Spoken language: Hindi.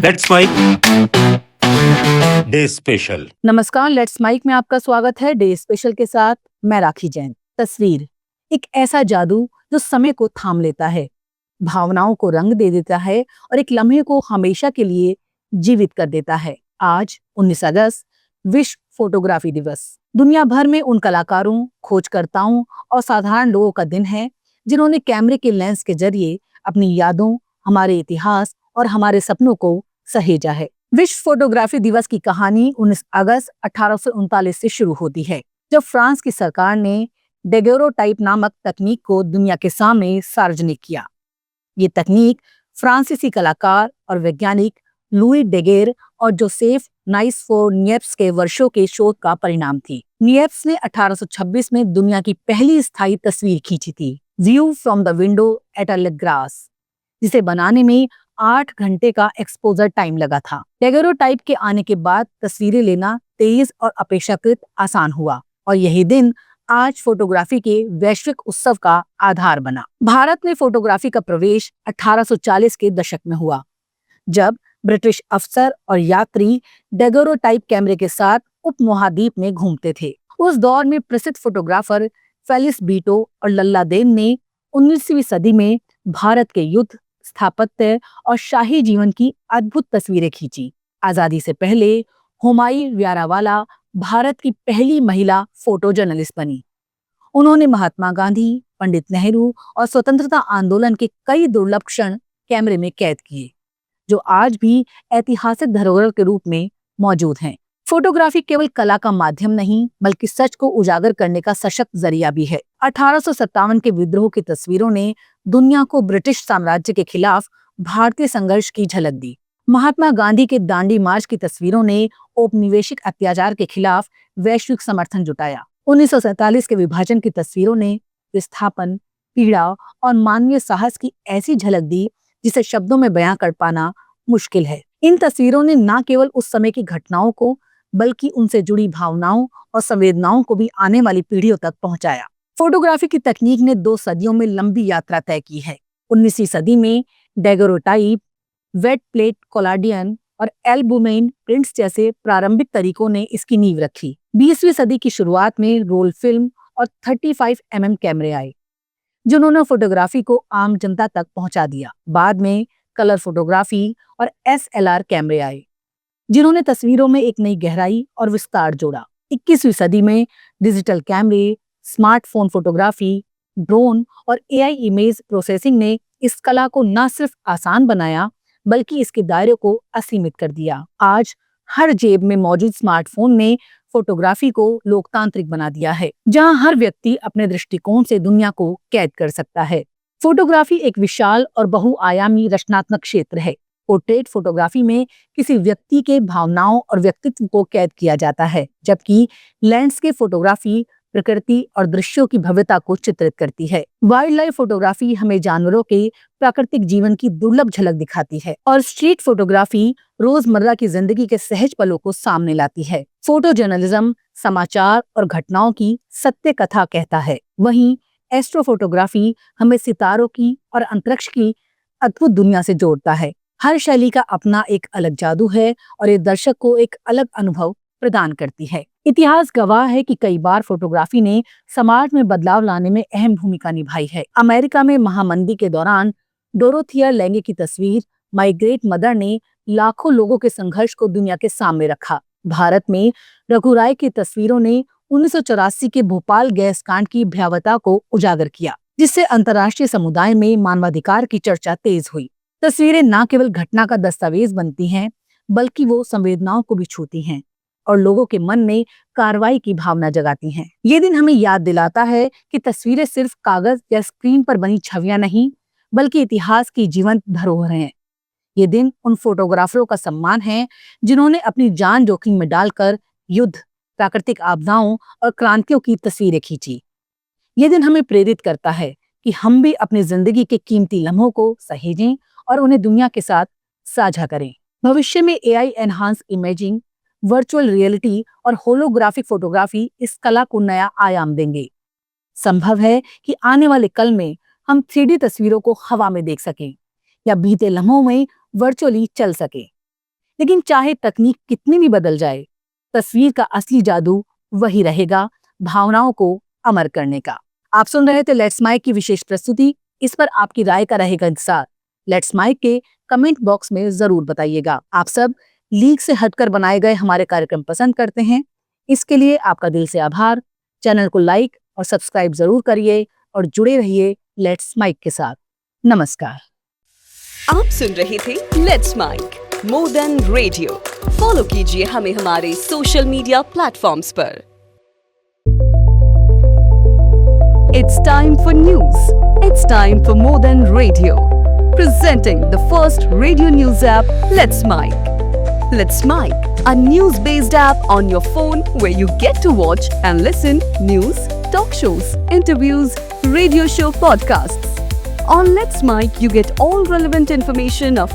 Let's mic day special. नमस्कार, लेट्स माइक में आपका स्वागत है। डे स्पेशल के साथ मैं राखी जैन। तस्वीर एक ऐसा जादू जो समय को थाम लेता है, भावनाओं को रंग दे देता है और एक लम्हे को हमेशा के लिए जीवित कर देता है। आज 19 अगस्त विश्व फोटोग्राफी दिवस दुनिया भर में उन कलाकारों, खोजकर्ताओं और साधारण लोगों का दिन है जिन्होंने कैमरे के लेंस के जरिए अपनी यादों, हमारे इतिहास और हमारे सपनों को सहेजा है। विश्व फोटोग्राफी दिवस की कहानी 19 अगस्त 1839 से शुरू होती है, जब फ्रांस की सरकार ने डेगेरोटाइप नामक तकनीक को दुनिया के सामने सार्वजनिक किया। ये तकनीक फ्रांसीसी कलाकार और वैज्ञानिक लुई डेगेर और जोसेफ नाइस-फोर-निएप्स के वर्षों के शोध का परिणाम थी। निएप्स ने 1826 में दुनिया की पहली स्थायी तस्वीर खींची थी, view from the window at a grass, जिसे बनाने में 8 घंटे का एक्सपोजर टाइम लगा था। डेगेरोटाइप के आने के बाद तस्वीरें लेना तेज और अपेक्षाकृत आसान हुआ और यही दिन आज फोटोग्राफी के वैश्विक उत्सव का आधार बना। भारत में फोटोग्राफी का प्रवेश 1840 के दशक में हुआ, जब ब्रिटिश अफसर और यात्री डेगेरोटाइप कैमरे के साथ उपमहाद्वीप में घूमते थे। उस दौर में प्रसिद्ध फोटोग्राफर फेलिक्स बीटो और लल्ला देन ने 19वीं सदी में भारत के युद्ध, स्थापत्य और शाही जीवन की अद्भुत तस्वीरें खींची। आजादी से पहले हुमायूं व्यारावाला भारत की पहली महिला फोटो जर्नलिस्ट बनी। उन्होंने महात्मा गांधी, पंडित नेहरू और स्वतंत्रता आंदोलन के कई दुर्लभ क्षण कैमरे में कैद किए, जो आज भी ऐतिहासिक धरोहर के रूप में मौजूद हैं। फोटोग्राफी केवल कला का माध्यम नहीं, बल्कि सच को उजागर करने का सशक्त जरिया भी है। 1857 के विद्रोह की तस्वीरों ने दुनिया को ब्रिटिश साम्राज्य के खिलाफ भारतीय संघर्ष की झलक दी। महात्मा गांधी के दांडी मार्च की तस्वीरों ने औपनिवेशिक अत्याचार के खिलाफ वैश्विक समर्थन जुटाया। 1947 के विभाजन की तस्वीरों ने विस्थापन, पीड़ा और मानवीय साहस की ऐसी झलक दी जिसे शब्दों में बयां कर पाना मुश्किल है। इन तस्वीरों ने न केवल उस समय की घटनाओं को, बल्कि उनसे जुड़ी भावनाओं और संवेदनाओं को भी आने वाली पीढ़ियों तक पहुंचाया। फोटोग्राफी की तकनीक ने 2 सदियों में लंबी यात्रा तय की है। 19वीं सदी में डेगेरोटाइप, वेट प्लेट कोलाडियन और एल्बुमेन प्रिंट्स जैसे प्रारंभिक तरीकों ने इसकी नींव रखी। 20वीं सदी की शुरुआत में रोल फिल्म और 35 mm कैमरे आए, जिन्होंने फोटोग्राफी को आम जनता तक पहुंचा दिया। बाद में कलर फोटोग्राफी और SLR कैमरे आए, जिन्होंने तस्वीरों में एक नई गहराई और विस्तार जोड़ा। 21वीं सदी में डिजिटल कैमरे, स्मार्टफोन फोटोग्राफी, ड्रोन और AI इमेज प्रोसेसिंग ने इस कला को न सिर्फ आसान बनाया, बल्कि इसके दायरे को असीमित कर दिया। आज हर जेब में मौजूद स्मार्टफोन ने फोटोग्राफी को लोकतांत्रिक बना दिया है, जहां हर व्यक्ति अपने दृष्टिकोण से दुनिया को कैद कर सकता है। फोटोग्राफी एक विशाल और बहुआयामी रचनात्मक क्षेत्र है। पोर्ट्रेट फोटोग्राफी में किसी व्यक्ति के भावनाओं और व्यक्तित्व को कैद किया जाता है, जबकि लैंडस्केप फोटोग्राफी प्रकृति और दृश्यों की भव्यता को चित्रित करती है। वाइल्ड लाइफ फोटोग्राफी हमें जानवरों के प्राकृतिक जीवन की दुर्लभ झलक दिखाती है और स्ट्रीट फोटोग्राफी रोजमर्रा की जिंदगी के सहज पलों को सामने लाती है। फोटो जर्नलिज्म समाचार और घटनाओं की सत्य कथा कहता है। वहीं एस्ट्रोफोटोग्राफी हमें सितारों की और अंतरिक्ष की अद्भुत दुनिया से जोड़ता है। हर शैली का अपना एक अलग जादू है और ये दर्शक को एक अलग अनुभव प्रदान करती है। इतिहास गवाह है कि कई बार फोटोग्राफी ने समाज में बदलाव लाने में अहम भूमिका निभाई है। अमेरिका में महामंदी के दौरान डोरोथिया लैंगे की तस्वीर माई ग्रेट मदर ने लाखों लोगों के संघर्ष को दुनिया के सामने रखा। भारत में रघु राय की तस्वीरों ने 1984 के भोपाल गैस कांड की भयावहता को उजागर किया, जिससे अंतर्राष्ट्रीय समुदाय में मानवाधिकार की चर्चा तेज हुई। तस्वीरें न केवल घटना का दस्तावेज बनती हैं, बल्कि वो संवेदनाओं को भी छूती हैं और लोगों के मन में कार्रवाई की भावना जगाती हैं। ये दिन हमें याद दिलाता है कि तस्वीरें सिर्फ कागज या स्क्रीन पर बनी छवियां नहीं, बल्कि इतिहास की जीवंत धरोहर हैं। ये दिन उन फोटोग्राफरों का सम्मान है जिन्होंने अपनी जान जोखिम में डालकर युद्ध, प्राकृतिक आपदाओं और क्रांतियों की तस्वीरें खींची। ये दिन हमें प्रेरित करता है कि हम भी अपनी जिंदगी के कीमती लम्हों को सहेजें और उन्हें दुनिया के साथ साझा करें। भविष्य में AI enhance imaging, virtual reality और होलोग्राफिक फोटोग्राफी इस कला को नया आयाम देंगे। संभव है कि आने वाले कल में हम 3D तस्वीरों को हवा में देख सकें या बीते लम्हों में वर्चुअली चल सकें। लेकिन चाहे तकनीक कितनी भी बदल जाए, तस्वीर का असली जादू वही रहेगा, भावनाओं को अमर करने का। आप सुन रहे थे लेट्स माइक की विशेष प्रस्तुति। इस पर आपकी राय का रहेगा इंतजार। लेट्स माइक के कमेंट बॉक्स में जरूर बताइएगा। आप सब लीग से हटकर बनाए गए हमारे कार्यक्रम पसंद करते हैं, इसके लिए आपका दिल से आभार। चैनल को लाइक और सब्सक्राइब जरूर करिए और जुड़े रहिए लेट्स माइक के साथ। नमस्कार। आप सुन रहे थे let's mic more than radio. Follow कीजिए हमें हमारे सोशल मीडिया प्लेटफॉर्म्स पर। It's time for news. It's time for more than radio. Presenting the first radio news app, Let's Mic. Let's Mic, a news-based app on your phone where you get to watch and listen news, talk shows, interviews, radio show podcasts. On Let's Mic, you get all relevant information of